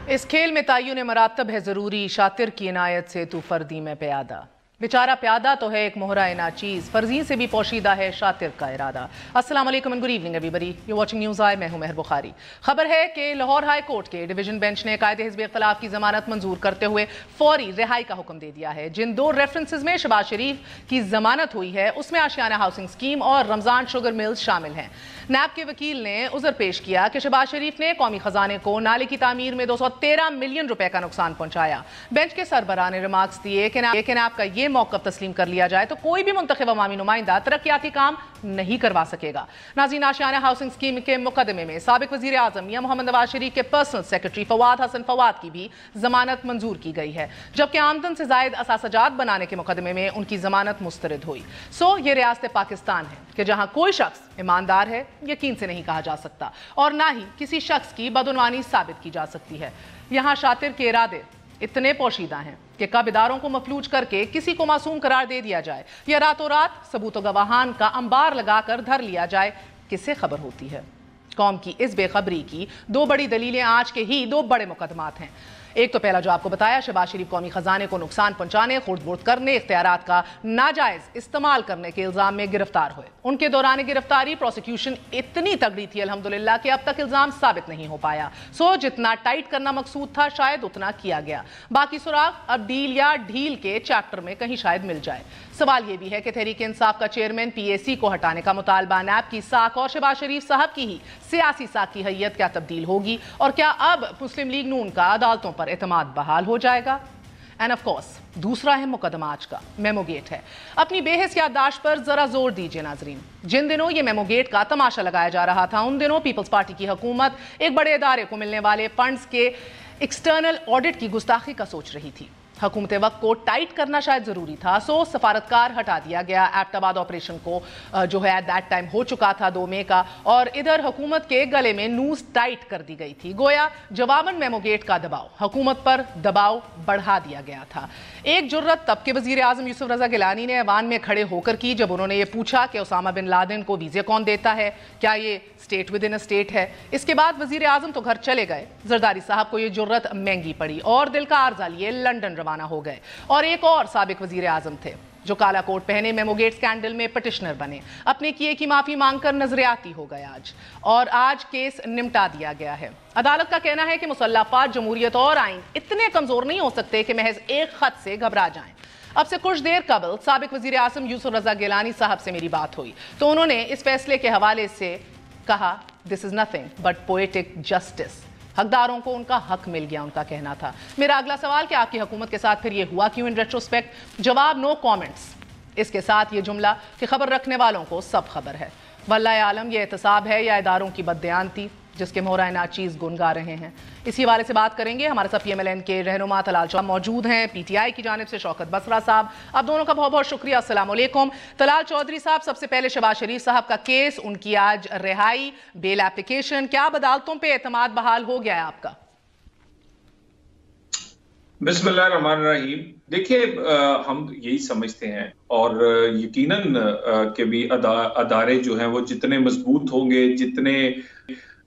इस खेल में तायुन मरातब है जरूरी, शातिर की इनायत से तू फर्दी में प्यादा। बेचारा प्यादा तो है एक मोहरा नाचीज, फर्जी से भी पोशीदा है शातिर का इरादा। अस्सलाम वालेकुम and good evening everybody, you watching news I, मैं हूं मेहर बुखारी। खबर है कि लाहौर हाई कोर्ट के डिवीजन बेंच ने कायदे हिज़्ब इख्तिलाफ की जमानत मंजूर करते हुए फौरी रिहाई का हुक्म दे दिया है। जिन दो रेफरेंसेज में शहबाज शरीफ की जमानत हुई है उसमें आशियाना हाउसिंग स्कीम और रमजान शुगर मिल्स शामिल हैं। नैब के वकील ने उज़र पेश किया कि शहबाज शरीफ ने कौमी खजाने को नाले की तामीर में 213 मिलियन रुपए का नुकसान पहुंचाया। बेंच के सरबराह ने रिमार्क्स दिए कि नैब का ये मौक़िफ़ तस्लीम कर लिया जाए तो कोई भी मुंतखब अवामी नुमाइंदा तरक्याती काम नहीं करवा सकेगा। नाज़रीन, आशियाना हाउसिंग स्कीम के मुकदमे में साबिक वज़ीर आज़म मियां मोहम्मद नवाज शरीफ के पर्सनल सेक्रेटरी फवाद हसन फवाद की भी जमानत मंजूर की गई है, जबकि आमदन से जायद असासजात बनाने के मुकदमे में उनकी जमानत मुस्तरद हुई। ये रियासत पाकिस्तान है कि जहां कोई शख्स ईमानदार है यकीन से नहीं कहा जा सकता और ना ही किसी शख्स की बदउनवानी साबित की जा सकती है। यहाँ शातिर के इरादे इतने पोशीदा हैं कि कब इदारों को मफलूज करके किसी को मासूम करार दे दिया जाए या रातों रात सबूत व गवाहान का अंबार लगाकर धर लिया जाए, किससे खबर होती है। कौम की इस बेखबरी की दो बड़ी दलीलें आज के ही दो बड़े मुकदमात हैं। एक तो पहला जो आपको बताया, शहबाज शरीफ कौमी खजाने को नुकसान पहुंचाने, खुर्द-बुर्द करने, इख्तियारात का नाजायज इस्तेमाल करने के इल्जाम में गिरफ्तार हुए। उनके दौरान गिरफ्तारी प्रोसिक्यूशन इतनी तगड़ी थी अल्हम्दुलिल्लाह कि अब तक इल्जाम साबित नहीं हो पाया। जितना टाइट करना मकसूद था शायद उतना किया गया। बाकी सुराग अब डील या ढील के चैप्टर में कहीं शायद मिल जाए। सवाल यह भी है कि तहरीक इंसाफ का चेयरमैन PAC को हटाने का मुतालबा नैब की साख और शहबाज शरीफ साहब की ही सियासी साख की हैयत क्या तब्दील होगी और क्या अब मुस्लिम लीग नून का अदालतों पर एतमाद बहाल हो जाएगा। एंड ऑफ कोर्स दूसरा है मुकदमा आज का, मेमोगेट है। अपनी बेहस याददाश्त पर जरा जोर दीजिए नाजरीन। जिन दिनों ये मेमोगेट का तमाशा लगाया जा रहा था उन दिनों पीपल्स पार्टी की हुकूमत एक बड़े इदारे को मिलने वाले फंड्स के एक्सटर्नल ऑडिट की गुस्ताखी का सोच रही थी। हुकूमत वक्त को टाइट करना शायद जरूरी था, सफारतकार हटा दिया गया। एबटाबाद ऑपरेशन को जो है एट दैट टाइम हो चुका था 2 मई का, और इधर हुकूमत के गले में नूज टाइट कर दी गई थी। गोया जवाबन मेमोगेट का दबाव हुकूमत पर दबाव बढ़ा दिया गया था। एक जुर्रत तब के वजीर आजम यूसुफ रजा गिलानी ने ऐवान में खड़े होकर की जब उन्होंने ये पूछा कि उसामा बिन लादेन को वीजे कौन देता है, क्या ये state with in a state है। इसके बाद वजीर आजम तो घर चले गए, जरदारी साहब को ये जुर्रत महंगी पड़ी और दिल का आर्जा लिए लंदन रवाना हो गए। और एक और साबिक वजीर आजम थे जो काला कोट पहने मेमोगेट स्कैंडल में पिटिशनर बने, अपने किए की माफी मांगकर नजरियाती हो गए आज, और आज केस निपटा दिया गया है। अदालत का कहना है कि मुसल्लह अफवाज, जमहूरियत और आइन इतने कमजोर नहीं हो सकते कि महज एक खत से घबरा जाएं। अब से कुछ देर कबल साबिक वजीर आजम यूसुफ रजा गिलानी साहब से मेरी बात हुई तो उन्होंने इस फैसले के हवाले से कहा, this is nothing but poetic justice. हकदारों को उनका हक मिल गया, उनका कहना था। मेरा अगला सवाल कि आपकी हुकूमत के साथ फिर ये हुआ क्यों इन रेट्रोस्पेक्ट? जवाब, नो कमेंट्स। इसके साथ ये जुमला कि खबर रखने वालों को सब खबर है। वल्लाह आलम ये एहतसाब है या इदारों की बददयानती जिसके मोहरा नाचीज गुन गा रहे हैं। इसी हवाले से बात करेंगे। हमारे साथ PMLN के रहनुमा तलाल चौधरी मौजूद हैं, PTI की जानिब से शौकत बसरा साहब। आप दोनों का बहुत बहुत शुक्रिया। अस्सलाम वालेकुम। तलाल चौधरी साहब, सबसे पहले शहबाज शरीफ साहब का केस, उनकी आज रिहाई, बेल एप्लीकेशन, क्या अब अदालतों पे एतमाद बहाल हो गया है आपका? बिस्मिल्लाहिर्रहमानिर्रहीम। देखिए, हम यही समझते हैं और यकीनन कि भी अदारे जो हैं वो जितने मजबूत होंगे, जितने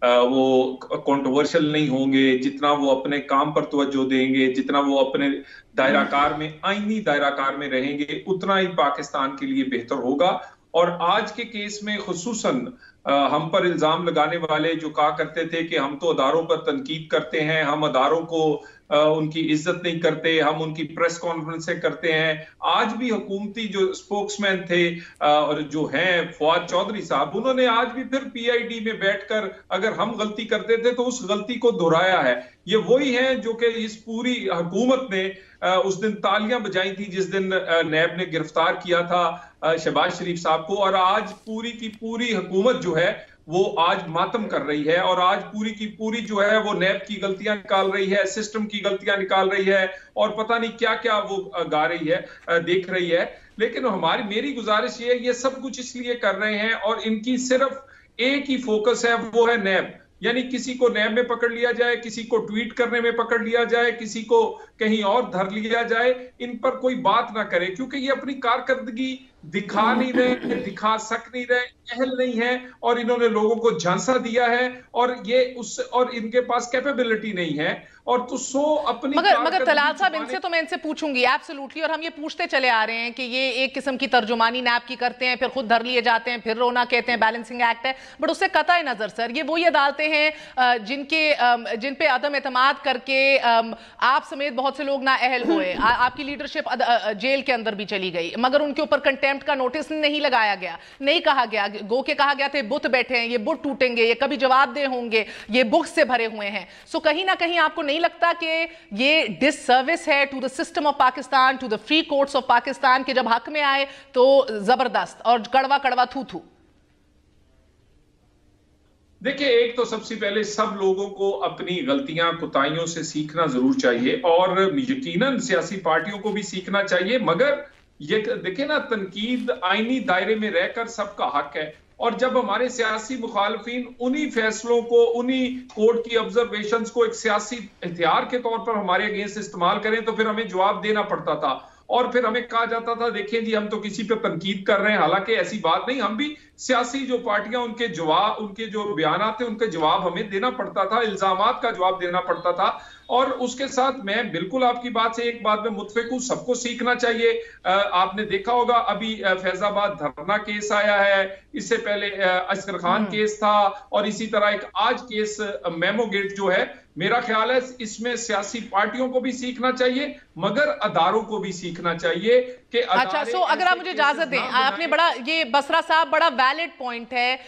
वो कंट्रोवर्शियल नहीं होंगे, जितना वो अपने काम पर तवज्जो देंगे, जितना वो अपने दायराकार में, आईनी दायराकार में रहेंगे, उतना ही पाकिस्तान के लिए बेहतर होगा। और आज के केस में खुसूसन हम पर इल्जाम लगाने वाले जो कहा करते थे कि हम तो अदारों पर तनकीद करते हैं, हम अदारों को उनकी इज्जत नहीं करते, हम उनकी प्रेस कॉन्फ्रेंसें करते हैं, आज भी हुकूमती जो स्पोक्समैन थे और जो हैं फवाद चौधरी साहब, उन्होंने आज भी फिर PID में बैठकर अगर हम गलती करते थे तो उस गलती को दोहराया है। ये वही हैं जो कि इस पूरी हुकूमत ने उस दिन तालियां बजाई थी जिस दिन नैब ने गिरफ्तार किया था शहबाज शरीफ साहब को, और आज पूरी की पूरी हुकूमत जो है वो आज मातम कर रही है और आज पूरी की पूरी जो है वो नैब की गलतियां निकाल रही है, सिस्टम की गलतियां निकाल रही है और पता नहीं क्या क्या वो गा रही है, देख रही है। लेकिन मेरी गुजारिश ये है, ये सब कुछ इसलिए कर रहे हैं और इनकी सिर्फ एक ही फोकस है, वो है नैब। यानी किसी को नैब में पकड़ लिया जाए, किसी को ट्वीट करने में पकड़ लिया जाए, किसी को कहीं और धर लिया जाए, इन पर कोई बात ना करे, क्योंकि ये अपनी कारकर्दगी दिखा नहीं रहे, दिखा सक नहीं रहे, अहल नहीं है, और इन्होंने लोगों को झांसा दिया है, और इनके पास कैपेबिलिटी नहीं है, और तो अपनी मगर तलाल साहब, मैं इनसे पूछूंगी एब्सोल्युटली, और हम ये पूछते चले आ रहे हैं कि ये एक किस्म की तर्जुमानी नैब की करते हैं, फिर खुद धर लिए जाते हैं, फिर रोना कहते हैं बैलेंसिंग एक्ट है, बट उससे कतई नजर सर ये वही अदालतें हैं जिन पे अदम एतमाद करके आप समेत बहुत से लोग ना अहल हुए, आपकी लीडरशिप जेल के अंदर भी चली गई, मगर उनके ऊपर कंटेम्प्ट का नोटिस नहीं लगाया गया, नहीं कहा गया, गो के कहा गया थे बुत बैठे हैं, ये बुत टूटेंगे, ये कभी जवाबदेह होंगे, ये बुक्स से भरे हुए हैं। सो कहीं ना कहीं आपको नहीं लगता कि ये डिससर्विस है to the system of Pakistan, to the free courts of Pakistan, के जब हक में आए तो जबरदस्त और कड़वा कड़वा थू थू? देखिए, एक तो सबसे पहले सब लोगों को अपनी गलतियां कोताहियों से सीखना जरूर चाहिए, और यकीनन सियासी पार्टियों को भी सीखना चाहिए, मगर ये देखिए ना, तनकीद आईनी दायरे में रहकर सबका हक है, और जब हमारे सियासी मुखालफिन उन्हीं फैसलों को, उन्हीं कोर्ट की ऑब्जर्वेशंस को एक सियासी हथियार के तौर पर हमारे अगेंस्ट इस्तेमाल करें, तो फिर हमें जवाब देना पड़ता था, और फिर हमें कहा जाता था देखिए जी हम तो किसी पे तनकीद कर रहे हैं, हालांकि ऐसी बात नहीं, हम भी सियासी जो पार्टियां, उनके जो बयान थे उनके जवाब हमें देना पड़ता था, इल्जामात का जवाब देना पड़ता था। और उसके साथ मैं बिल्कुल आपकी बात से एक बात में मुत्फिक हूं, सबको सीखना चाहिए। आपने देखा होगा अभी फैजाबाद धरना केस आया है, इससे पहले असगर खान केस था, और इसी तरह एक आज केस मेमो गेट जो है, मेरा ख्याल है इसमें सियासी पार्टियों को भी सीखना चाहिए, मगर अदारों को भी सीखना चाहिए कि अच्छा, सो अगर आप मुझे इजाजत दें, आपने बड़ा, ये बसरा साहब बड़ा वैलिड पॉइंट है,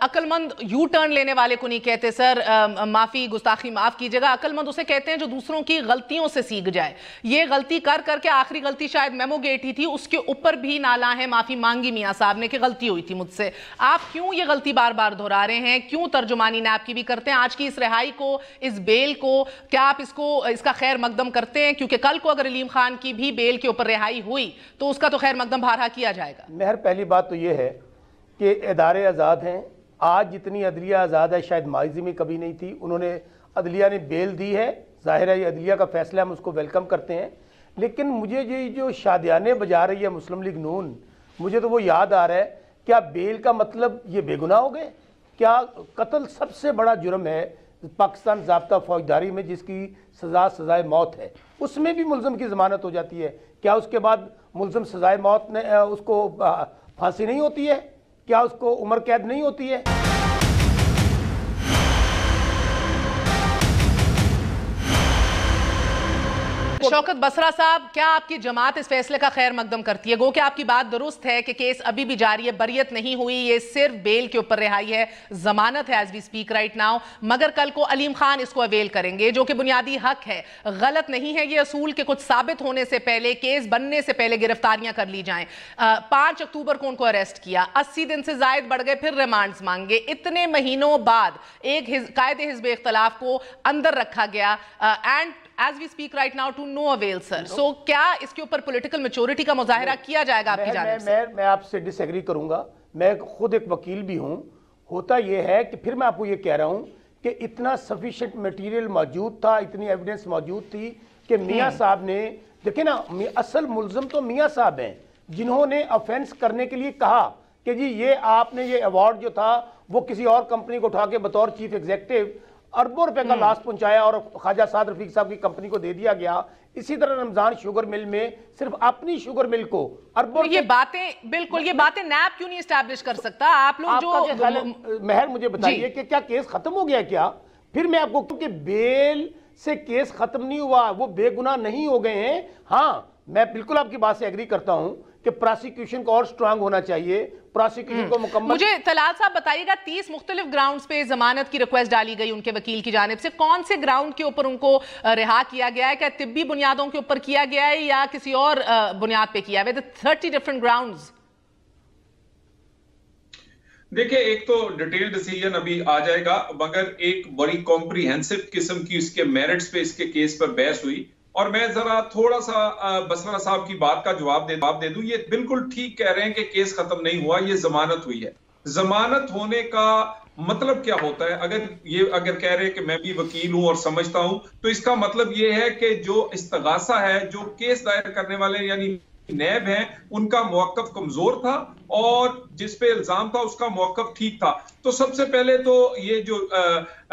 अक्लमंद यू टर्न लेने वाले को नहीं कहते सर, माफी गुस्ताखी माफ कीजिएगा, अक्लमंद उसे कहते हैं जो दूसरों की गलतियों से सीख जाए। ये गलती कर करके आखिरी गलती शायद मेमो गेट ही थी, उसके ऊपर भी नाला है, माफी मांगी मियां साहब ने कि गलती हुई थी मुझसे। आप क्यों ये गलती बार बार दोहरा रहे हैं, क्यों तर्जुमानी नैब की भी करते हैं? आज की इस रिहाई को, इस बेल को, क्या आप इसका खैर मकदम करते हैं? क्योंकि कल को अगर अलीम खान की भी बेल के ऊपर रिहाई हुई तो उसका तो खैर मकदम बारहा किया जाएगा। मेहर, पहली बात तो ये है कि इदारे आज़ाद हैं, आज जितनी अदलिया आज़ाद है शायद माजी में कभी नहीं थी। उन्होंने, अदलिया ने बेल दी है, ज़ाहिर है ये अदलिया का फैसला, हम उसको वेलकम करते हैं, लेकिन मुझे ये जो शादियाने बजा रही है मुस्लिम लीग नून, मुझे तो वो याद आ रहा है, क्या बेल का मतलब ये बेगुनाह हो गए? क्या कत्ल सबसे बड़ा जुर्म है पाकिस्तान ज़ाब्ता फौजदारी में, जिसकी सज़ाए मौत है, उसमें भी मुलज़म की ज़मानत हो जाती है? क्या उसके बाद मुलज़म सज़ाए मौत ने उसको फांसी नहीं होती है? क्या उसको उम्र कैद नहीं होती है? शौकत बसरा साहब, क्या आपकी जमात इस फैसले का खैर मकदम करती है? गो कि आपकी बात दुरुस्त है कि केस अभी भी जारी है, बरियत नहीं हुई, ये सिर्फ बेल के ऊपर रिहाई है, जमानत है as we speak right now, मगर कल को अलीम खान इसको अवेल करेंगे, जो कि बुनियादी हक है, गलत नहीं है ये असूल के कुछ साबित होने से पहले, केस बनने से पहले गिरफ्तारियां कर ली जाएं। 5 अक्टूबर को उनको अरेस्ट किया, 80 दिन से जायद बढ़ गए, फिर रिमांड्स मांगे, इतने महीनों बाद एक कायदे हिज़्ब इख्तिलाफ को अंदर रखा गया, and as we speak right now to no avail sir. So क्या इसके ऊपर पॉलिटिकल मैच्योरिटी का मुजाहिरा किया जाएगा आपकी जानिब से? मैं आपसे डिसएग्री करूंगा, मैं खुद एक वकील भी हूं। होता यह है कि फिर मैं आपको ये कह रहा हूं कि इतना सफिशिएंट मटेरियल मौजूद था, इतनी एविडेंस मौजूद थी कि मियां साहब ने, देखिए ना, असल मुलजम तो मियां साहब हैं, जिन्होंने ऑफेंस करने के लिए कहा कि जी ये आपने ये अवार्ड जो था वो किसी और कंपनी को उठा के बतौर चीफ एग्जीक्यूटिव अरबों रुपए का लॉस पहुंचाया और ख्वाजा साद रफीक साहब की कंपनी को दे दिया गया। इसी तरह रमजान शुगर मिल में सिर्फ अपनी शुगर मिल को अरबों, ये बातें बिल्कुल, ये बातें नैब क्यों नहीं एस्टैब्लिश कर सकता? आप लोग जो महर मुझे बताइए कि क्या केस खत्म हो गया क्या? फिर मैं आपको, क्योंकि बेल से केस खत्म नहीं हुआ, वो बेगुनाह नहीं हो गए हैं। हाँ, मैं बिल्कुल आपकी बात से एग्री करता हूं कि प्रोसिक्यूशन को और स्ट्रांग होना चाहिए, प्रोसिक्यूशन को मुकम्मल। मुझे तलाल साहब बताइएगा, 30 मुख्तलिफ ग्राउंड्स पे जमानत की रिक्वेस्ट डाली गई उनके वकील की जानिब से, कौन से ग्राउंड के ऊपर उनको रिहा किया गया है? क्या तिब्बी बुनियादों के ऊपर किया गया है या किसी और बुनियाद पे किया है? 30 डिफरेंट ग्राउंड्स। देखिए, एक तो डिटेल डिसीजन अभी आ जाएगा, मगर एक बड़ी कॉम्प्रिहेंसिव किस्म की इसके मेरिट्स पे, इसके केस पर बहस हुई, और मैं जरा थोड़ा सा बसरा साहब की बात का जवाब दे दूं। ये बिल्कुल ठीक कह रहे हैं कि केस खत्म नहीं हुआ, ये जमानत हुई है। जमानत होने का मतलब क्या होता है? अगर कह रहे हैं कि मैं भी वकील हूं और समझता हूं, तो इसका मतलब ये है कि जो इस्तगासा है, जो केस दायर करने वाले यानी नैब है उनका मौक़िफ़ कमजोर था और जिस पे इल्जाम था उसका मौक़िफ़ ठीक था। तो सबसे पहले तो ये जो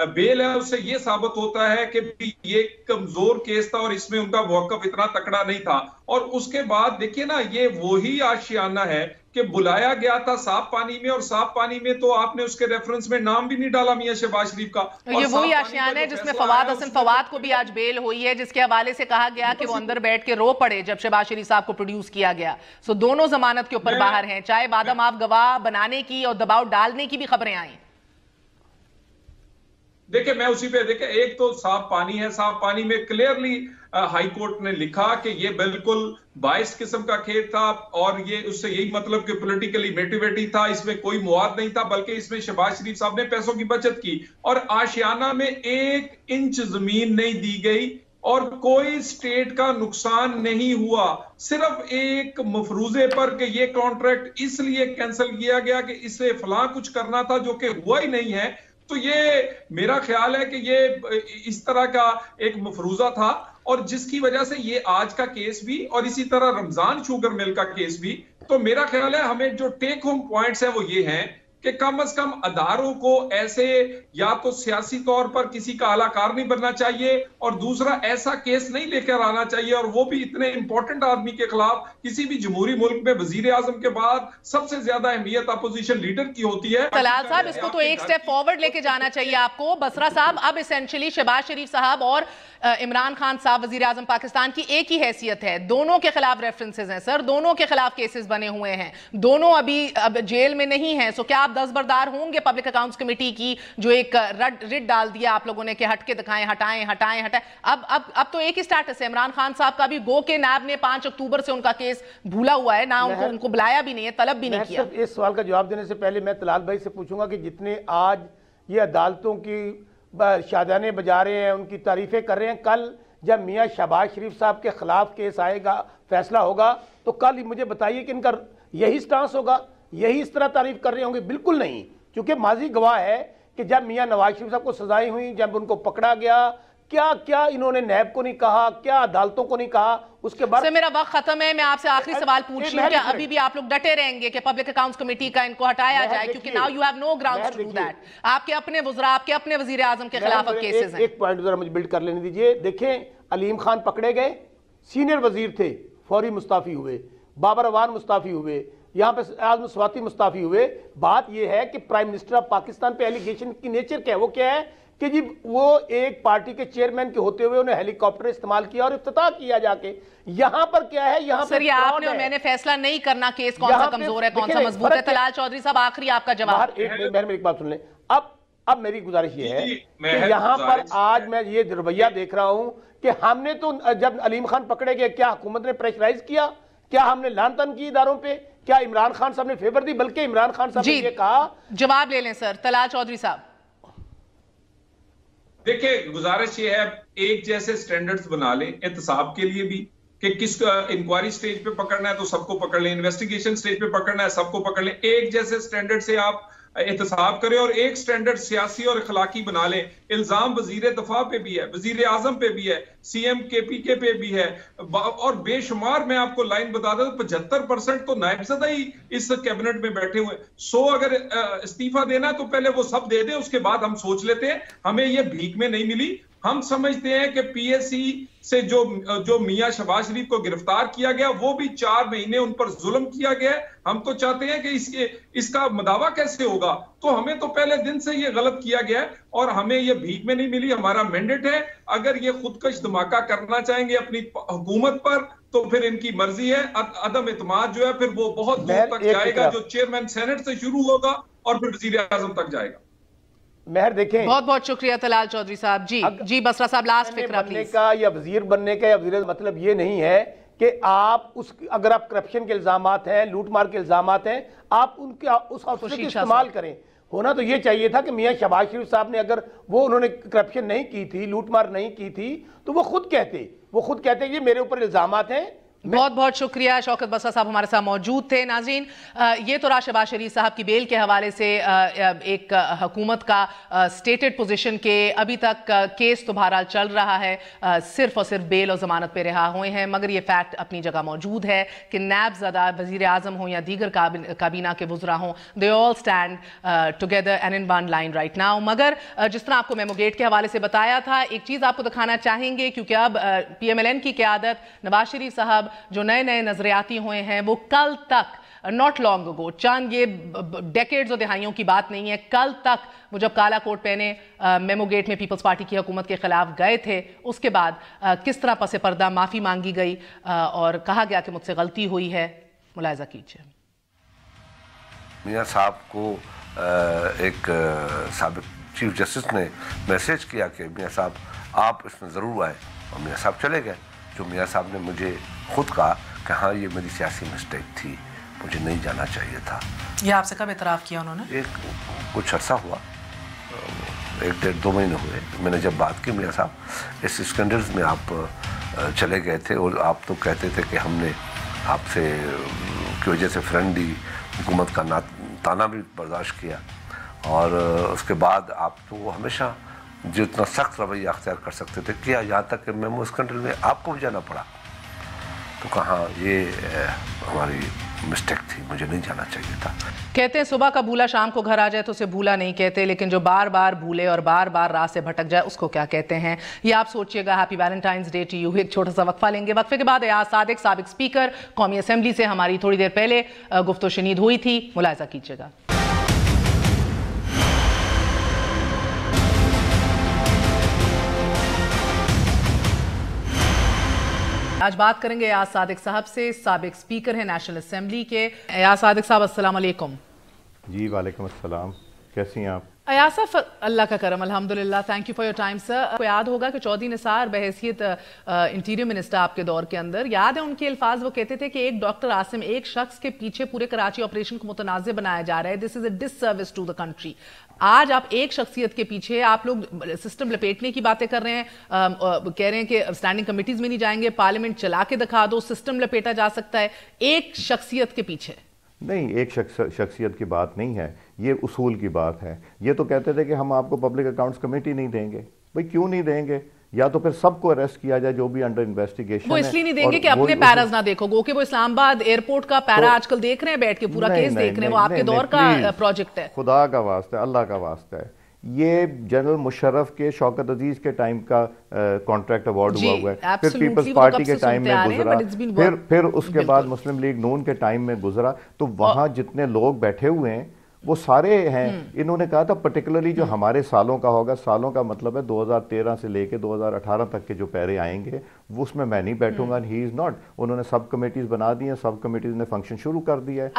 बेल है उससे ये साबित होता है कि ये कमजोर केस था और इसमें उनका मौक़िफ़ इतना तकड़ा नहीं था। और उसके बाद देखिए ना, ये वही आशियाना है कि बुलाया गया था साफ पानी में, और साफ पानी में तो आपने उसके रेफरेंस में नाम भी नहीं डाला मियां शहबाज शरीफ का। ये वही आशियाना है जिसमें फवाद हसन फवाद को भी आज बेल हुई है, जिसके हवाले से कहा गया कि वो अंदर बैठ के रो पड़े जब शहबाज शरीफ साहब को प्रोड्यूस किया गया। सो दोनों जमानत के ऊपर बाहर हैं, चाहे बादम आप गवाह बनाने की और दबाव डालने की भी खबरें आई। देखिए मैं उसी पे देखिए, एक तो साफ पानी है, साफ पानी में क्लियरली हाई कोर्ट ने लिखा कि ये बिल्कुल बाइस किस्म का खेल था और ये उससे यही मतलब कि पॉलिटिकली मोटिवेटेड था, इसमें कोई मुआद नहीं था, बल्कि इसमें शहबाज शरीफ साहब ने पैसों की बचत की और आशियाना में 1 इंच जमीन नहीं दी गई और कोई स्टेट का नुकसान नहीं हुआ। सिर्फ एक मफरूजे पर कि ये कॉन्ट्रैक्ट इसलिए कैंसिल किया गया कि इसे फलां कुछ करना था जो कि हुआ ही नहीं है। तो ये मेरा ख्याल है कि ये इस तरह का एक मफरूजा था और जिसकी वजह से ये आज का केस भी और इसी तरह रमजान शुगर मिल का केस भी। तो मेरा ख्याल है हमें जो टेक होम पॉइंट्स हैं वो ये हैं कि कम से कम अदारों को ऐसे या तो सियासी तौर पर किसी का आलाकार नहीं बनना चाहिए और दूसरा ऐसा केस नहीं लेकर आना चाहिए, और वो भी इतने इंपॉर्टेंट आदमी के खिलाफ। किसी भी जमहूरी मुल्क में वजीर आजम के बाद सबसे ज्यादा अहमियत अपोजिशन लीडर की होती है। तलाल साहब, इसको तो एक स्टेप फॉरवर्ड लेके जाना चाहिए आपको। बसरा साहब, अब एसेंशियली शहबाज शरीफ साहब और इमरान खान साहब वजीर आजम पाकिस्तान की एक ही हैसियत है, दोनों के खिलाफ रेफरेंसेस हैं सर, दोनों के खिलाफ केसेस बने हुए हैं, दोनों अभी अब जेल में नहीं हैं। सो क्या आप दस्तबरदार होंगे पब्लिक अकाउंट्स कमेटी की जो एक रिट डाल दिया आप लोगों ने कि हट के दिखाएं, हटाएं हटाएं हटाएं? अब तो एक ही स्टेटस है, इमरान खान साहब का भी गो के नैब ने 5 अक्टूबर से उनका केस भूला हुआ है ना, उनको बुलाया भी नहीं है, तलब भी नहीं किया। इस सवाल का जवाब देने से पहले मैं तलाल भाई से पूछूंगा कि जितने आज ये अदालतों की शादाने बजा रहे हैं, उनकी तारीफें कर रहे हैं, कल जब मियां शहबाज शरीफ साहब के खिलाफ केस आएगा, फैसला होगा, तो कल मुझे बताइए कि इनका यही स्टांस होगा, यही इस तरह तारीफ कर रहे होंगे? बिल्कुल नहीं, क्योंकि माजी गवाह है कि जब मियां नवाज शरीफ साहब को सजाएं हुई, जब उनको पकड़ा गया, क्या क्या इन्होंने नैब को नहीं कहा, क्या अदालतों को नहीं कहा। उसके बाद मेरा वक्त खत्म है, मैं आपसे आखिरी सवाल पूछ रही हूं, क्या अभी भी आप लोग डटे रहेंगे कि पब्लिक अकाउंट्स कमेटी का इनको हटाया जाए, क्योंकि now you have no grounds to do that? आपके अपने वज़रा, आपके अपने वजीर आजम के खिलाफ अब केसेस हैं। एक पॉइंट जरा मुझे बिल्ड कर लेने दीजिए। देखें, अलीम खान पकड़े गए, सीनियर वजीर थे, फौरी मुस्ताफी हुए, बाबर अवान मुस्ताफी हुए, यहाँ पे आजम स्वाति मुस्ताफी हुए। बात यह है कि प्राइम मिनिस्टर ऑफ पाकिस्तान पे एलिगेशन की नेचर क्या है? वो क्या है कि जी वो एक पार्टी के चेयरमैन के होते हुए उन्हें हेलीकॉप्टर इस्तेमाल किया और इफ्तिताह किया जाके। यहाँ पर क्या है, यहाँ सर ये आपने और मैंने फैसला नहीं करना, केस कौन सा कमजोर है कौन सा मजबूत है। तलाल चौधरी साहब, आखिरी आपका जवाब। मेरी एक बात सुन लें। अब मेरी गुजारिश ये है कि यहाँ पर आज मैं ये रवैया देख रहा हूँ कि हमने तो जब अलीम खान पकड़े गए, क्या हुकूमत ने प्रेशराइज किया? क्या हमने लान तान की इदारों पे? क्या इमरान खान साहब ने फेवर दी? बल्कि इमरान खान साहब ने ये कहा। जवाब ले लें सर, तलाल चौधरी साहब। देखिए, गुजारिश ये है एक जैसे स्टैंडर्ड्स बना लें एहतसाब के लिए भी कि किस इंक्वायरी स्टेज पे पकड़ना है तो सबको पकड़ लें, इन्वेस्टिगेशन स्टेज पे पकड़ना है सबको पकड़ लें। एक जैसे स्टैंडर्ड से आप एहतसाब करें और एक स्टैंडर्ड सियासी और अखलाकी बना लें। इल्जाम वजीर दफा पे भी है, वजीर आजम पे भी है, CM KPK पे भी है और बेशुमार मैं आपको लाइन बता दूं 75% तो नायबज़दा ही इस कैबिनेट में बैठे हुए। 100 अगर इस्तीफा देना तो पहले वो सब दे दें, उसके बाद हम सोच लेते हैं। हमें ये भीख में नहीं मिली। हम समझते हैं कि PSC से जो मियां शहबाज शरीफ को गिरफ्तार किया गया वो भी 4 महीने उन पर जुल्म किया गया। हम तो चाहते हैं कि इसका मदावा कैसे होगा। तो हमें तो पहले दिन से ये गलत किया गया है और हमें ये भीख में नहीं मिली। हमारा मैंडेट है, अगर ये खुदकश धमाका करना चाहेंगे अपनी हुकूमत पर तो फिर इनकी मर्जी है। अदम इत्मीनान जो है फिर वो बहुत दूर तक जाएगा, जो चेयरमैन सेनेट से शुरू होगा और फिर वजीर आजम तक जाएगा। मेहर देखें, बहुत बहुत शुक्रिया तलाल चौधरी साहब। जी बसरा साहब, लास्ट फिक्रा प्लीज। का या वजीर बनने का या वजीर मतलब ये नहीं है कि आप अगर आप करप्शन के इल्जामात हैं, लूट मार के इल्जामात हैं, आप उनके उस अफसर का इस्तेमाल करें। होना तो ये चाहिए था कि मियां शहबाज शरीफ साहब ने अगर उन्होंने करप्शन नहीं की थी, लूट मार नहीं की थी, तो वो खुद कहते ये मेरे ऊपर इल्जामात हैं, बहुत बहुत शुक्रिया। शौकत बसरा साहब हमारे साथ मौजूद थे। नाज़रीन, ये तो रहा शहबाज शरीफ साहब की बेल के हवाले से एक हुकूमत का स्टेटेड पोजीशन के अभी तक केस तो बहरहाल चल रहा है, सिर्फ और सिर्फ बेल और ज़मानत पे रिहा हुए हैं, मगर ये फैक्ट अपनी जगह मौजूद है कि नैब ज़दा वज़ीर आज़म हों या दीगर काबीना के वज़रा हों, they all stand together and in one line right now. मगर जिस तरह आपको मेमोगेट के हवाले से बताया था, एक चीज़ आपको दिखाना चाहेंगे, क्योंकि अब PMLN की क़यादत नवाज शरीफ साहब जो नए नए नजरियाती हुए हैं, वो कल तक, नॉट लॉन्ग अगो, चंद ये डेकेड्स और दिहाइयों की बात नहीं है, कल तक वो जब काला कोट पहने मेमोगेट में पीपल्स पार्टी की हुकूमत के खिलाफ गए थे, उसके बाद किस तरह पसे पर्दा माफ़ी मांगी गई और कहा गया कि मुझसे गलती हुई है, मुलाहिजा कीजिए। मियाँ साहब को एक साबिक चीफ जस्टिस ने मैसेज किया कि मियाँ साहब आप इसमें ज़रूर आए, और मियाँ साहब चले गए। जो मियाँ साहब ने मुझे खुद कहा कि हाँ ये मेरी सियासी मिस्टेक थी, मुझे नहीं जाना चाहिए था। ये आपसे कब इतराफ़ किया उन्होंने? कुछ अर्सा हुआ, 1-1.5-2 महीने हुए। मैंने जब बात की, मियाँ साहब इस स्कैंडल्स में आप चले गए थे और आप तो कहते थे कि हमने आपसे की वजह से फ्रेंडली हुकूमत का ताना भी बर्दाश्त किया, और उसके बाद आप तो हमेशा जितना सख्त रवैया अख्तियार कर सकते थे किया, यहाँ तक कि मेमो स्कैंडल में आपको भी जाना पड़ा। तो कहाँ ये हमारी मिस्टेक थी, मुझे नहीं जाना चाहिए था। कहते हैं सुबह का भूला शाम को घर आ जाए तो उसे भूला नहीं कहते, लेकिन जो बार बार भूले और बार बार राह से भटक जाए उसको क्या कहते हैं, ये आप सोचिएगा। Happy Valentine's Day to you. एक छोटा सा वक्फा लेंगे, वक्फे के बाद एयाज सादिक साबिक स्पीकर कौमी असेंबली से हमारी थोड़ी देर पहले गुफ्तो शनीद हुई थी, मुलाहिजा कीजिएगा। आज बात करेंगे एयाज सादिक साहब से, साबिक स्पीकर हैं नेशनल असेंबली के। एयाज सादिक साहब अस्सलाम वालेकुम। जी वालेकुम अस्सलाम, कैसी हैं आप? एयाज साहब, अल्लाह का करम, अल्हम्दुलिल्लाह, thank you for your time sir. आपको याद होगा कि चौधरी निसार बहैसियत इंटीरियर मिनिस्टर आपके दौर के अंदर, याद है उनके अल्फाज, वो कहते थे कि एक डॉक्टर आसिम, एक शख्स के पीछे पूरे कराची ऑपरेशन को मुतनाज़ बनाया जा रहा है, this is a disservice to the country. आज आप एक शख्सियत के पीछे, आप लोग सिस्टम लपेटने की बातें कर रहे हैं, कह रहे हैं कि स्टैंडिंग कमिटीज में नहीं जाएंगे, पार्लियामेंट चला के दिखा दो, सिस्टम लपेटा जा सकता है। एक शख्सियत के पीछे नहीं, एक शख्सियत की बात नहीं है, ये उसूल की बात है। ये तो कहते थे कि हम आपको पब्लिक अकाउंट्स कमेटी नहीं देंगे। भाई क्यों नहीं देंगे? या तो फिर सबको अरेस्ट किया जाए जो भी अंडर इन्वेस्टिगेशन। वो इसलिए नहीं देंगे कि अपने पैराज ना देखो, गो कि वो इस्लामाबाद एयरपोर्ट का पैरा आजकल देख रहे हैं बैठ के, पूरा केस देख रहे हैं, वो आपके दौर का प्रोजेक्ट है। खुदा का वास्ता है, अल्लाह का वास्ता है, ये जनरल मुशर्रफ के, शौकत अजीज के टाइम का कॉन्ट्रैक्ट अवार्ड हुआ है, फिर पीपल्स पार्टी के टाइम में गुजरा, फिर उसके बाद मुस्लिम लीग नून के टाइम में गुजरा। तो वहाँ जितने लोग बैठे हुए हैं वो सारे हैं। इन्होंने कहा था पर्टिकुलरली जो हमारे सालों का होगा, सालों का मतलब है 2013 से लेके 2018 तक के जो पैरे आएंगे, वो उसमें मैं नहीं बैठूंगा। He is not. उन्होंने सब कमेटीज बना दी हैं, सब कमेटीज ने फंक्शन शुरू कर दिया है।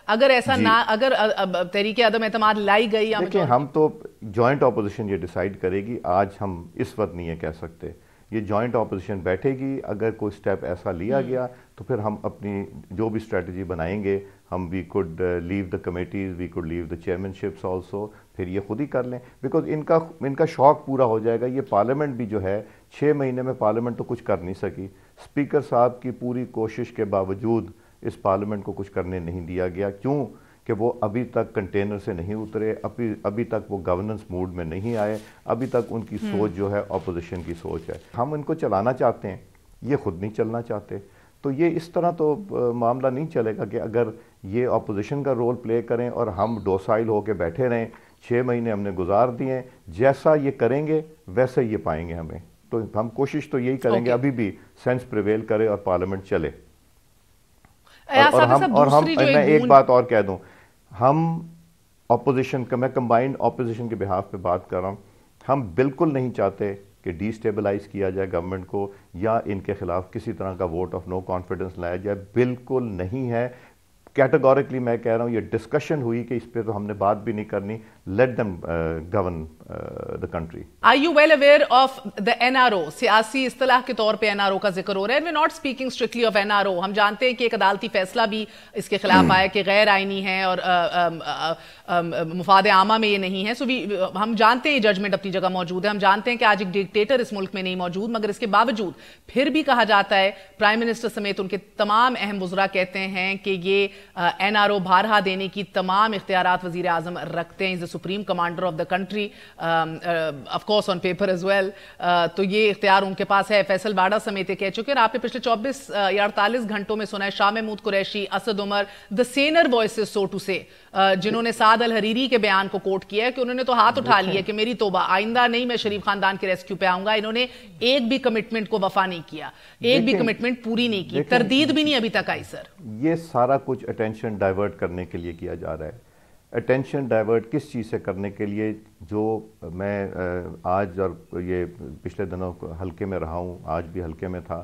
अगर ऐसा ना, अगर तहरीक अदम एतमाद लाई गई, देखिए हम तो जॉइंट अपोजिशन ये डिसाइड करेगी, आज हम इस वक्त नहीं है कह सकते। ये जॉइंट अपोजिशन बैठेगी, अगर कोई स्टेप ऐसा लिया गया तो फिर हम अपनी जो भी स्ट्रेटजी बनाएंगे, हम we could leave the committees, we could leave the chairmanships also, फिर ये खुद ही कर लें, बिकॉज इनका शौक पूरा हो जाएगा। ये पार्लियामेंट भी जो है 6 महीने में पार्लियामेंट तो कुछ कर नहीं सकी। स्पीकर साहब की पूरी कोशिश के बावजूद इस पार्लियामेंट को कुछ करने नहीं दिया गया। क्यों? कि वो अभी तक कंटेनर से नहीं उतरे, अभी तक वो गवर्नेंस मूड में नहीं आए, अभी तक उनकी सोच जो है अपोजिशन की सोच है। हम इनको चलाना चाहते हैं, ये खुद नहीं चलना चाहते। तो ये इस तरह तो मामला नहीं चलेगा कि अगर ये अपोजिशन का रोल प्ले करें और हम डोसाइल होकर बैठे रहें। 6 महीने हमने गुजार दिए, जैसा ये करेंगे वैसे ये पाएंगे हमें। तो हम कोशिश तो यही करेंगे अभी भी सेंस प्रिवेल करे और पार्लियामेंट चले। और हम मैं एक बात और कह दूं, हम अपोजिशन का, मैं कंबाइंड अपोजिशन के बिहाफ पे बात कर रहा हूँ, हम बिल्कुल नहीं चाहते कि डिस्टेबलाइज किया जाए गवर्नमेंट को या इनके खिलाफ किसी तरह का वोट ऑफ नो कॉन्फिडेंस लाया जाए, बिल्कुल नहीं है। कैटेगोरिकली मैं कह रहा हूँ, ये डिस्कशन हुई कि इस पे तो हमने बात भी नहीं करनी, let them govern the country. Are you well aware of the NRO? सियासी इस्तिलाह के तौर पे एनआरओ का जिक्र हो रहा है। We not speaking strictly of NRO. हम जानते हैं कि एक अदालती फैसला भी इसके खिलाफ आया कि गैर आईनी है और मुफाद आमा में ये नहीं है। सो हम जानते हैं ये जजमेंट अपनी जगह मौजूद है। हम जानते हैं कि आज एक डिक्टेटर इस मुल्क में नहीं मौजूद, मगर इसके बावजूद फिर भी कहा जाता है, प्राइम मिनिस्टर समेत उनके तमाम अहम वज़रा कहते हैं कि ये एनआरओ भारहा देने की तमाम इख्तियारात वज़ीर आज़म रखते हैं। Is the supreme commander of the country, of course on paper as well. तो ये इख्तियार उनके पास है। फैसल बाड़ा समेत कह चुके हैं। आपने पिछले 24 या 48 घंटों में सुना है Shah Mahmood Qureshi, Asad Umar, the senior voices so to say, जिन्होंने साद अल हरीरी के बयान को कोट किया है कि उन्होंने तो हाथ उठा लिया कि मेरी तौबा, आइंदा नहीं मैं शरीफ खानदान के रेस्क्यू पे आऊंगा। इन्होंने एक भी कमिटमेंट को वफा नहीं किया, एक भी कमिटमेंट पूरी नहीं की, तरदीद भी नहीं अभी तक आई। सर, ये सारा कुछ अटेंशन डाइवर्ट करने के लिए किया जा रहा है। अटेंशन डाइवर्ट किस चीज़ से करने के लिए? जो मैं आज और ये पिछले दिनों हल्के में रहा हूँ, आज भी हल्के में था,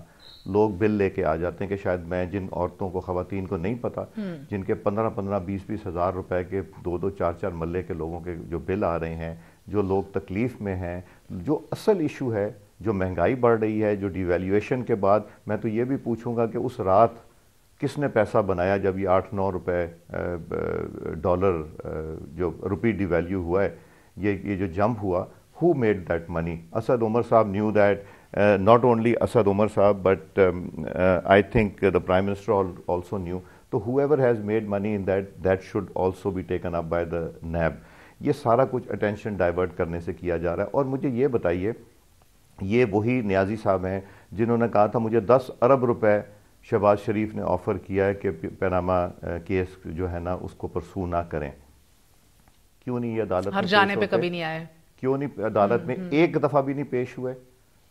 लोग बिल लेके आ जाते हैं कि शायद मैं जिन औरतों को, ख़वातीन को नहीं पता, जिनके 15-15, 20-20 हज़ार रुपए के 2-2, 4-4 मल्ले के लोगों के जो बिल आ रहे हैं, जो लोग तकलीफ़ में हैं, जो असल इशू है, जो महंगाई बढ़ रही है, जो डिवैल्यूएशन के बाद, मैं तो ये भी पूछूंगा कि उस रात किसने पैसा बनाया जब ये 8-9 रुपए डॉलर जो रुपी डिवैल्यू हुआ है, ये जो जंप हुआ, who made that money? Asad Umar साहब knew that, not only Asad Umar Saab, but I think the Prime Minister also knew. So whoever has made money in that should also be taken up by the NAB. ये सारा कुछ attention divert करने से किया जा रहा है। और मुझे ये बताइए, ये वही नियाजी साहब हैं जिन्होंने कहा था मुझे 10 अरब रुपए शहबाज शरीफ ने ऑफ़र किया है कि पनामा केस जो है ना उसको परसू ना करें। क्यों नहीं ये अदालत हर जाने पे कभी नहीं आए? क्यों नहीं अदालत में एक दफ़ा भी नहीं पेश हुए?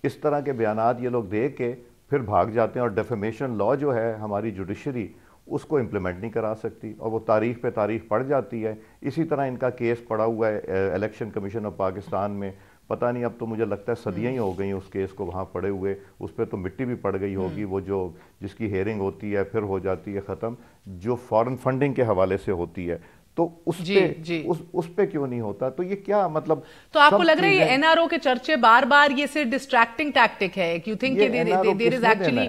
इस तरह के बयानात ये लोग दे के फिर भाग जाते हैं। और डेफेमेशन लॉ जो है हमारी जुडिशरी उसको इम्प्लीमेंट नहीं करा सकती, और वो तारीख पे तारीख पड़ जाती है। इसी तरह इनका केस पड़ा हुआ है इलेक्शन कमीशन ऑफ पाकिस्तान में, पता नहीं अब तो मुझे लगता है सदियाँ ही हो गई उस केस को वहाँ पड़े हुए, उस पर तो मिट्टी भी पड़ गई होगी। वो जो जिसकी हेयरिंग होती है फिर हो जाती है ख़त्म, जो फॉरेन फंडिंग के हवाले से होती है, तो उस पे क्यों नहीं होता? तो ये क्या मतलब? तो आपको लग रहा है ये एनआरओ के चर्चे बार बार ये सिर्फ डिस्ट्रैक्टिंग टैक्टिक है? You think there is actually,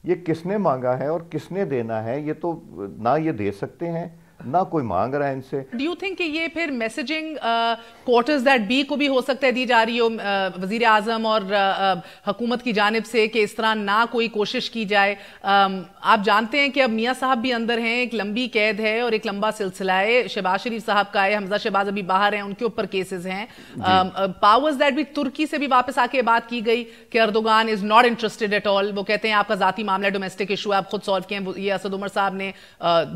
ये किसने मांगा है और किसने देना है? ये तो ना ये दे सकते हैं ना कोई मांग रहा है इनसे। डू यू थिंक कि ये फिर मैसेजिंग क्वार्टर्स दैट बी को भी हो सकता है दी जा रही हो वजीर आजम और हुकूमत की जानिब से कि इस तरह ना कोई कोशिश की जाए? आप जानते हैं कि अब मियाँ साहब भी अंदर हैं, एक लंबी कैद है और एक लंबा सिलसिला है। शहबाज शरीफ साहब का है, हमजा शहबाज अभी बाहर हैं, उनके ऊपर केसेस हैं। पावर्स दैट भी, तुर्की से भी वापस आके बात की गई कि Erdogan is not interested at all. वो कहते हैं आपका जाती मामला, डोमेस्टिक इशू है, आप खुद सॉल्व किए। ये असद उमर साहब ने,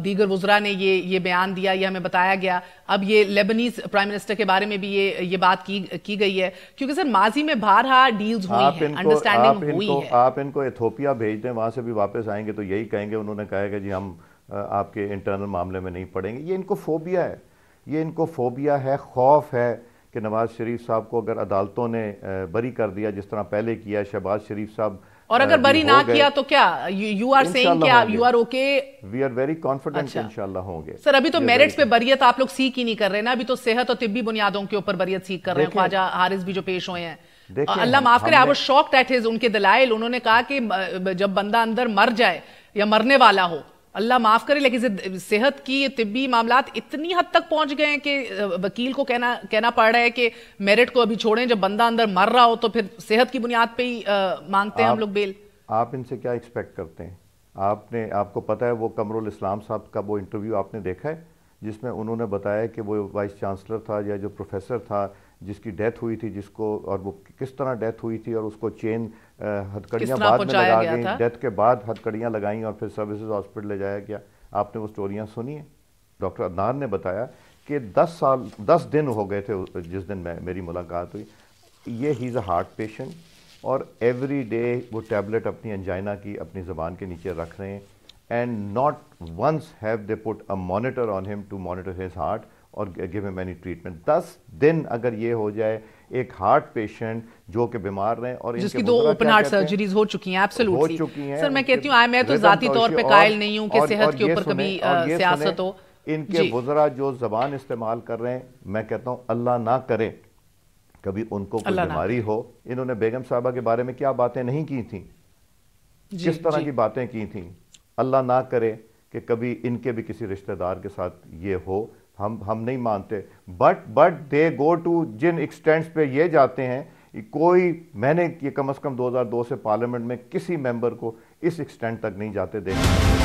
दीगर वुज़रा ने ये बयान दिया, ये हमें बताया गया। अब ये लेबनीज प्राइम मिनिस्टर के बारे में भी ये बात की गई है, क्योंकि सर माजी में बारहा डील्स हुई हैं, अंडरस्टैंडिंग हुई है। आप इनको इथोपिया भेज दें, वहां से भी वापस आएंगे तो यही कहेंगे, उन्होंने कहा कि जी हम आपके इंटरनल मामले में नहीं पड़ेंगे। ये इनको फोबिया है, ये इनको फोबिया है, खौफ है कि नवाज शरीफ साहब को अगर अदालतों ने बरी कर दिया जिस तरह पहले किया शहबाज शरीफ साहब, और अगर बरी ना किया तो क्या यू आर सेइंग क्या you are okay? We are very confident इंशाल्लाह होंगे। सर अभी तो मेरिट्स पे बरियत आप लोग सीख ही नहीं कर रहे ना, अभी तो सेहत और तिब्बी बुनियादों के ऊपर बरियत सीख कर रहे हैं। ख्वाजा हारिस भी जो पेश हुए हैं, अल्लाह माफ करे, I was shocked at his उनके दलाइल। उन्होंने कहा कि जब बंदा अंदर मर जाए या मरने वाला हो, अल्लाह माफ करे, लेकिन सेहत की तिब्बी मामलात इतनी हद तक पहुंच गए हैं कि वकील को कहना पड़ रहा है कि मेरिट को अभी छोड़ें, जब बंदा अंदर मर रहा हो तो फिर सेहत की बुनियाद पे ही मांगते हैं हम लोग बेल। आप इनसे क्या एक्सपेक्ट करते हैं? आपको पता है वो कमरुल इस्लाम साहब का वो इंटरव्यू आपने देखा है जिसमें उन्होंने बताया कि वो वाइस चांसलर था या जो प्रोफेसर था जिसकी डेथ हुई थी, जिसको, और वो किस तरह डेथ हुई थी और उसको चेन हथकड़ियाँ बाद में लगा गई, डेथ के बाद हथकड़ियाँ लगाई और फिर सर्विसेज हॉस्पिटल ले जाया गया। आपने वो स्टोरियाँ सुनी है? डॉक्टर अदनान ने बताया कि 10 दिन हो गए थे जिस दिन मेरी मुलाकात हुई। ये he is a heart patient और एवरी डे वो टैबलेट अपनी अंजाइना की अपनी ज़बान के नीचे रख रहे हैं, and not once have they put a monitor on him to monitor his heart. اور گیو ہم اینی ٹریٹمنٹ. 10 دن اگر یہ ہو جائے ایک ہارٹ پیشنٹ جو کہ بیمار رہے اور جس کی 2 اوپن ہارٹ سرجریز ہو چکی ہیں ایبسولوٹلی. سر میں کہتی ہوں میں تو ذاتی طور پہ قائل نہیں ہوں کہ صحت کے اوپر کبھی سیاست ہو. ان کے وزراء جو زبان استعمال کر رہے ہیں میں کہتا ہوں اللہ نہ کرے کبھی ان کو کوئی بیماری ہو. انہوں نے بیگم صاحبہ کے بارے میں کیا باتیں نہیں کی تھیں, کس طرح کی باتیں کی تھیں. اللہ نہ کرے کہ کبھی ان کے بھی کسی رشتہ دار کے ساتھ یہ ہو, ہم نہیں مانتے. بٹ دے گو ٹو جن ایکسٹینٹس پہ یہ جاتے ہیں, کوئی میں نے یہ کم از کم 2002 سے پارلیمنٹ میں کسی ممبر کو اس ایکسٹینٹ تک نہیں جاتے دیکھا.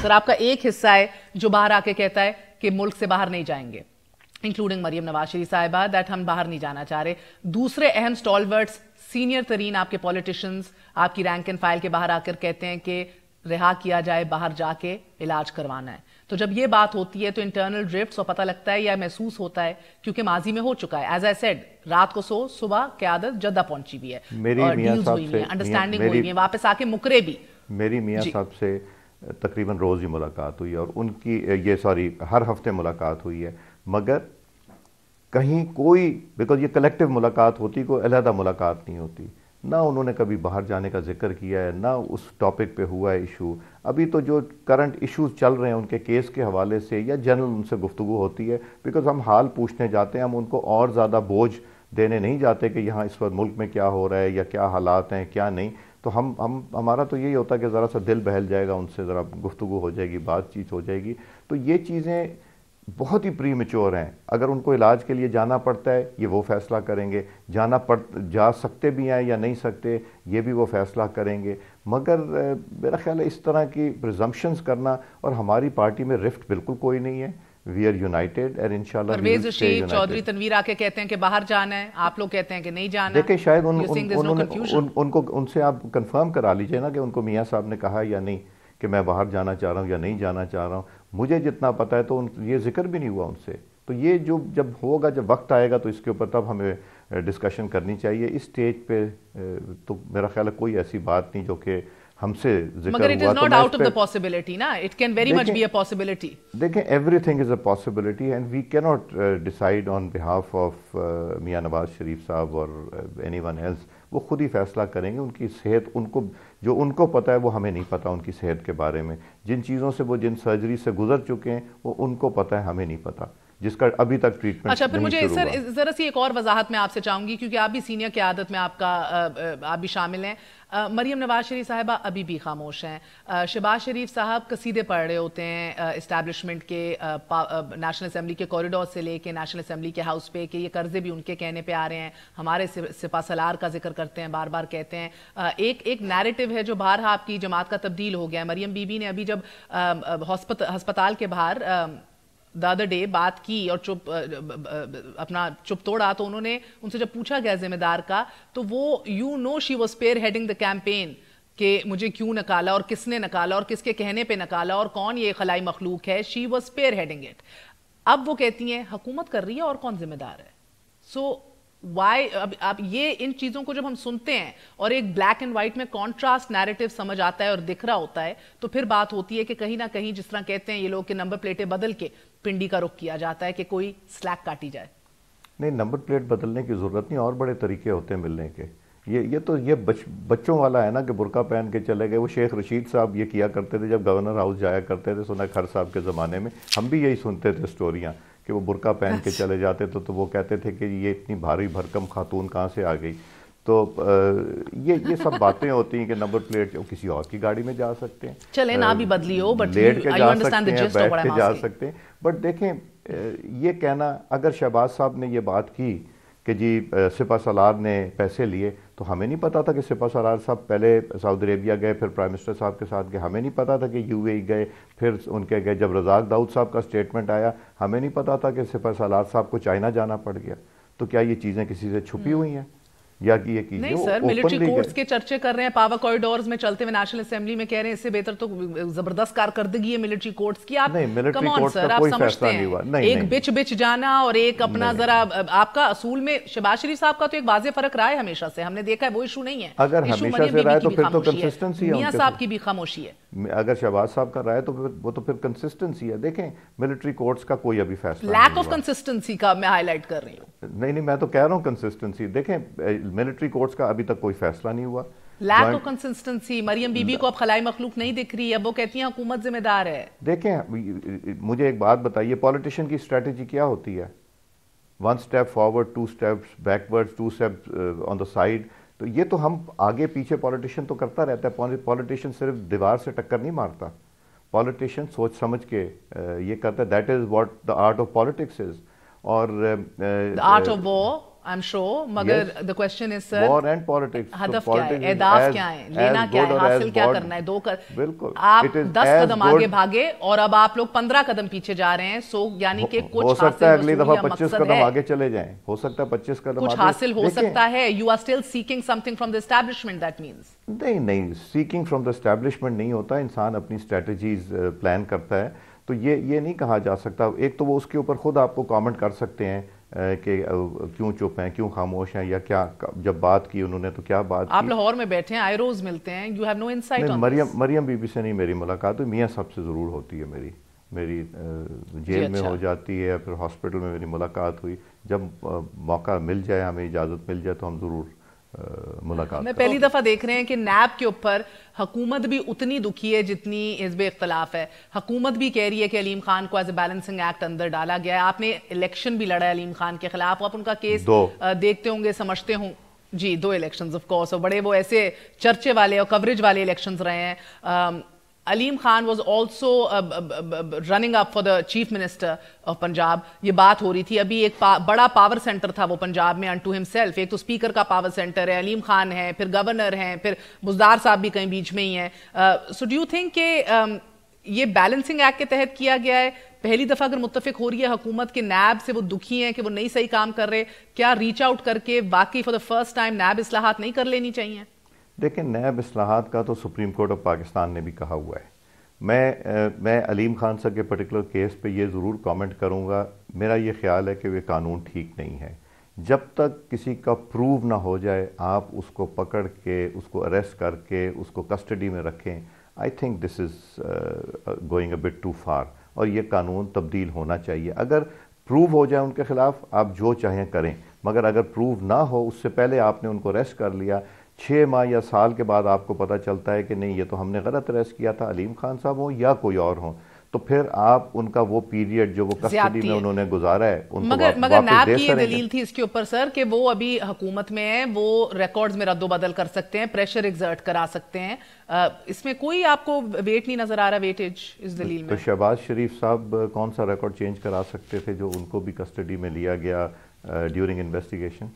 سر آپ کا ایک حصہ ہے جو باہر آ کے کہتا ہے کہ ملک سے باہر نہیں جائیں گے, انکلوڈنگ مریم نواز شریف صاحبہ, دیٹ ہم باہر نہیں جانا چاہ رہے. دوسرے اہم سٹالورٹس, سینئر ترین آپ کے پولیٹیشنز آپ کی رینک اینڈ فائل کے باہر آ کر کہتے ہیں کہ رہا کیا جائے, باہر جا کے علاج کروانا ہے. تو جب یہ بات ہوتی ہے تو انٹرنل ڈرفٹس اور پتہ لگتا ہے یا محسوس ہوتا ہے کیونکہ ماضی میں ہو چکا ہے. ایز آئی سیڈ, رات کو سو, صبح قیادت جدہ پہنچی بھی ہے, ڈیلز ہوئی ہیں, انڈرسٹینڈنگ ہوئی ہیں, واپس آ کے مکرے بھی. میری میاں صاحب سے تقریباً روز ہی ملاقات ہوئی ہے اور ان کی ہر ہفتے ملاقات ہوئی ہے, مگر کہیں کوئی بیکاز یہ کلیکٹیو ملاقات ہوتی, کوئی علیحدہ ملاقات نہیں ہوتی. نہ انہوں نے کبھی باہر جانے کا ذکر کیا ہے, نہ اس ٹاپک پہ ہوا ہے ایشو. ابھی تو جو کرنٹ ایشوز چل رہے ہیں ان کے کیس کے حوالے سے یا جنرل ان سے گفتگو ہوتی ہے, بیکاز ہم حال پوچھنے جاتے ہیں, ہم ان کو اور زیادہ بوجھ دینے نہیں جاتے کہ یہاں اس وقت ملک میں کیا ہو رہا ہے یا کیا حالات ہیں کیا نہیں. تو ہمارا تو یہی ہوتا ہے کہ ذرا سا دل بہل جائے گا, ان سے ذرا گفتگو ہو جائے گی, بات چیت ہو جائے گی. تو یہ چیزیں بہت ہی پری میچور ہیں. اگر ان کو علاج کے لیے جانا پڑتا ہے یہ وہ فیصلہ کریں گے, جا سکتے بھی ہیں یا نہیں سکتے یہ بھی وہ فیصلہ کریں گے. مگر میرا خیال ہے اس طرح کی پرزمپشنز کرنا, اور ہماری پارٹی میں رفٹ بالکل کوئی نہیں ہے. We are united and inshallah we will stay united. Chaudhry Tanveer آ کے کہتے ہیں کہ باہر جانا ہے, آپ لوگ کہتے ہیں کہ نہیں جانا. دیکھیں شاید ان سے آپ کنفرم کرا لیجئے نا کہ ان کو میاں صاحب نے کہا یا نہیں کہ میں باہر جانا چاہ رہا ہوں یا نہیں جانا چاہ رہا ہوں. مجھے جتنا پتا ہے تو یہ ذکر بھی نہیں ہوا ان سے. تو یہ جب ہوگا, جب وقت آئے گا تو اس کے اوپر تب ہمیں ڈسکشن کرنی چاہیے. اس سٹیج پہ تو میرا خیال ہے کوئی ایسی بات نہیں جو کہ ہم سے ذکر ہوا. مگر it is not out of the possibility نا, it can very much be a possibility. دیکھیں everything is a possibility and we cannot decide on behalf of Mian Nawaz Sharif صاحب اور anyone else. وہ خود ہی فیصلہ کریں گے. ان کی صحت ان کو پتہ ہے, وہ ہمیں نہیں پتہ ان کی صحت کے بارے میں. جن چیزوں سے وہ جن سرجری سے گزر چکے ہیں وہ ان کو پتہ ہے, ہمیں نہیں پتہ, جس کا ابھی تک ٹریٹمنٹ. اچھا, پھر مجھے سر ذرا سی ایک اور وضاحت میں آپ سے چاہوں گی کیونکہ آپ بھی سینئر قیادت میں آپ بھی شامل ہیں. مریم نواز شریف صاحبہ ابھی بھی خاموش ہیں. شہباز شریف صاحب قصیدے پڑھ رہے ہوتے ہیں اسٹیبلشمنٹ کے, نیشنل اسمبلی کے کوریڈور سے لے کے نیشنل اسمبلی کے ہاؤس پہ, کہ یہ قرضے بھی ان کے کہنے پہ آ رہے ہیں. ہمارے سپہ سالار کا ذکر کرتے ہیں, بار بار کہتے ہیں. ایک نیریٹو ہے جو بارہا آپ کی جماعت کا تبدیل ہو گیا ہے. مریم بی بی نے ابھی جب ہسپتال کے باہر the other day بات کی اور اپنا چپ توڑا, تو انہوں نے ان سے جب پوچھا گیا ذمہ دار کا, تو وہ she was spearheading the campaign کہ مجھے کیوں نکالا اور کس نے نکالا اور کس کے کہنے پہ نکالا اور کون یہ خلائی مخلوق ہے. she was spearheading it. اب وہ کہتی ہیں حکومت کر رہی ہے اور کون ذمہ دار ہے. سو وائی اب یہ ان چیزوں کو جب ہم سنتے ہیں اور ایک بلیک اینڈ وائٹ میں کانٹراسٹ نیریٹو سمجھ آتا ہے اور دکھ رہا ہوتا ہے, تو پھر بات ہوتی ہے کہ کہیں نہ کہیں جس طرح کہتے ہیں یہ لوگ کہ نمبر پلیٹیں بدل کے پنڈی کا رخ کیا جاتا ہے کہ کوئی سلیک کاٹی جائے. نہیں, نمبر پلیٹ بدلنے کی ضرورت نہیں, اور بڑے طریقے ہوتے ہیں ملنے کے. یہ بچوں والا ہے نا کہ برقع پہن کے چلے گئے. وہ شیخ رشید صاحب یہ کیا کرتے تھے جب گورنر ہاؤس جایا کرتے تھے, سنا کھر صاحب کے زمانے میں ہم بھی یہی سنتے تھے سٹوریاں کہ وہ برقع پہن کے چلے جاتے تھے, تو وہ کہتے تھے کہ یہ اتنی بھاری بھرکم خاتون کہاں سے آ گئی. تو یہ سب باتیں ہوتی ہیں کہ نمبر پلیٹ کسی اور کی گاڑی میں جا سکتے ہیں, چلے نہ بھی بدلی ہو, بٹ لیٹ کے جا سکتے ہیں, بیٹھ کے جا سکتے ہیں. بٹ دیکھیں یہ کہنا, اگر شہباز صاحب نے یہ بات کی کہ جی سپہ سالار نے پیسے لیے, تو ہمیں نہیں پتا تھا کہ سپہ سالار صاحب پہلے سعودی عربیہ گئے, پھر پرائم منسٹر صاحب کے ساتھ گئے. ہمیں نہیں پتا تھا کہ یو اے ای گئے, پھر ان کے گئے. جب رزاق داؤد صاحب کا سٹیٹمنٹ آیا, ہمیں نہیں پتا تھا کہ سپہ سالار صاحب کو چائنا جانا پڑ گیا. تو کیا یہ چیزیں کسی سے چھپی ہوئی ہیں؟ या कि ये कीजिए। नहीं सर, मिलिट्री कोर्ट्स के चर्चे कर रहे हैं, पावर कॉरिडोर्स में चलते हुए नेशनल असेंबली में कह रहे हैं इससे बेहतर तो जबरदस्त कारकर्दगी है मिलिट्री कोर्ट्स की। आप कम ऑन सर, आप समझते हैं एक बिच जाना और एक अपना जरा आपका असूल में शहबाज शरीफ साहब का तो एक वाज़ेह फर्क रहा है हमेशा से, हमने देखा है वो इशू नहीं है। अगर हमेशा से रहा है तो फिर तो कंसिस्टेंसी है, मियां साहब की भी खामोशी है। अगर शहबाज साहब का रहा है तो वो तो फिर कंसिस्टेंसी है। देखें मिलिट्री कोर्ट्स का कोई अभी फैसला लैक ऑफ कंसिस्टेंसी का मैं हाईलाइट कर रही हूँ। नहीं, मैं तो कह रहा हूँ कंसिस्टेंसी। देखें मिलिट्री कोर्ट्स का अभी तक कोई फैसला नहीं हुआ। लैक ऑफ कंसिस्टेंसी, मरियम बीबी को अब खलाई मखलूक नहीं दिख रही है, वो कहती हैं हुकूमत जिम्मेदार है। देखें मुझे एक बात बताइए, पॉलिटिशियन की स्ट्रेटेजी क्या होती है? 1 step forward, 2 steps backwards, 2 steps on the side. तो ये तो हम आगे पीछे पॉलिटिशियन तो करता रहता है। पॉलिटिशियन सिर्फ दीवार से टक्कर नहीं मारता, पॉलिटिशियन सोच समझ के ये करता है। That is what the art of politics is. और art of war I am sure, मगर the question is sir war and politics, हदफ क्या है, एहदाफ क्या है, लेना क्या है, हासिल क्या करना है? बिल्कुल आप 10 कदम आगे भागे और अब आप लोग 15 कदम पीछे जा रहे हैं। सो यानी कि कुछ हो सकता है अगली दफा 25 कदम आगे चले जाएं, हो सकता है 25 कदम कुछ हासिल हो सकता है। You are still seeking something from the establishment, that means. नहीं, सीकिंग फ्रॉम द एस्टैब्लिशमेंट नहीं होता। इंसान अपनी स्ट्रेटजीज प्लान करता है, तो ये नहीं कहा जा सकता। एक तो वो उसके ऊपर खुद आपको कमेंट कर सकते हैं कि क्यों चुप हैं, क्यों खामोश हैं, या क्या जब बात की उन्होंने तो क्या बात आप की। लाहौर में बैठे हैं, आयरोज मिलते हैं, you have no insight on this. Maryam बीबी से नहीं मेरी मुलाकात हुई, मियां साहब से ज़रूर होती है मेरी जेल में हो जाती है, फिर हॉस्पिटल में मेरी मुलाकात हुई। जब मौका मिल जाए, हमें इजाज़त मिल जाए तो हम ज़रूर मुलाकात। मैं पहली दफा देख रहे हैं कि नैब के ऊपर हुकूमत भी उतनी दुखी है जितनी हिज़्ब इख्तलाफ है। हुकूमत भी कह रही है कि अलीम खान को एज ए बैलेंसिंग एक्ट अंदर डाला गया है। आपने इलेक्शन भी लड़ा है अलीम खान के खिलाफ, आप उनका केस देखते होंगे, समझते हों जी। 2 इलेक्शंस ऑफ कोर्स, और बड़े वो ऐसे चर्चे वाले और कवरेज वाले इलेक्शंस रहे हैं। Aleem Khan was also running up for the chief minister of Punjab. ये बात हो रही थी अभी, एक बड़ा पावर सेंटर था वो पंजाब में अनटू हिमसेल्फ। एक तो स्पीकर का पावर सेंटर है, अलीम खान है, फिर गवर्नर हैं, फिर बुज़दार साहब भी कहीं बीच में ही हैं। सो डू यू थिंक कि ये बैलेंसिंग एक्ट के तहत किया गया है? पहली दफा अगर मुत्तफिक हो रही है हुकूमत के नैब से, वो दुखी हैं कि वो नहीं सही काम कर रहे, क्या रीच आउट करके वाकई फॉर द फर्स्ट टाइम नैब इस्लाहात नहीं कर लेनी चाहिए? देखिए नैब इस्लाहात का तो सुप्रीम कोर्ट ऑफ पाकिस्तान ने भी कहा हुआ है। मैं अलीम खान साहब के पर्टिकुलर केस पे ये ज़रूर कमेंट करूँगा। मेरा ये ख्याल है कि वे कानून ठीक नहीं है। जब तक किसी का प्रूव ना हो जाए, आप उसको पकड़ के, उसको अरेस्ट करके, उसको कस्टडी में रखें, I think this is going a bit too far. और ये कानून तब्दील होना चाहिए। अगर प्रूव हो जाए उनके ख़िलाफ़, आप जो चाहें करें, मगर अगर प्रूव ना हो, उससे पहले आपने उनको अरेस्ट कर लिया, 6 माह या साल के बाद आपको पता चलता है कि नहीं ये तो हमने गलत अरेस्ट किया था, अलीम खान साहब हो या कोई और हो, तो फिर आप उनका वो पीरियड जो वो कस्टडी में उन्होंने गुजारा है उनको मगर नैब की ये दलील थी इसके ऊपर सर कि वो अभी हुकूमत में है, वो रिकॉर्ड्स में रद्दोबदल कर सकते हैं, प्रेशर एग्जर्ट करा सकते हैं। इसमें कोई आपको वेट नहीं नजर आ रहा, वेटेज इस दलील में? तो शहबाज शरीफ साहब कौन सा रिकॉर्ड चेंज करा सकते थे जो उनको भी कस्टडी में लिया गया ड्यूरिंग इन्वेस्टिगेशन?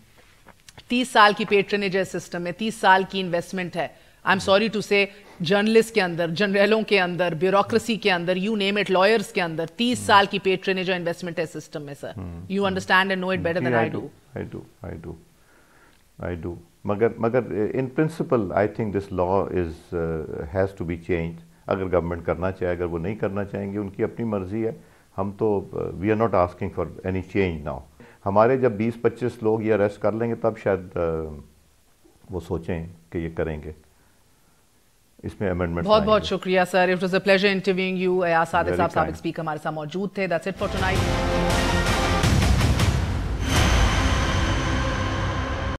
30 साल की पेट्रनेज सिस्टम में, 30 साल की इन्वेस्टमेंट है। आई एम सॉरी टू से, जर्नलिस्ट के अंदर, जनरलों के अंदर, ब्यूरोक्रेसी के अंदर, यू नेम इट, लॉयर्स के अंदर 30 साल की पेट्रनेज और इन्वेस्टमेंट है सिस्टम में sir. You understand and know it better than I do. मगर in principle I think this law is has to be change. अगर गवर्नमेंट करना चाहे, अगर वो नहीं करना चाहेंगे, उनकी अपनी मर्जी है। हम तो we are not asking for any change now. हमारे जब 20-25 लोग ये अरेस्ट कर लेंगे तब शायद वो सोचें कि ये करेंगे, इसमें अमेंडमेंट। बहुत बहुत शुक्रिया sir, it was a pleasure interviewing you. Ayaz Sadiq साहब, साबिक स्पीकर, हमारे साथ मौजूद थे। That's it for tonight.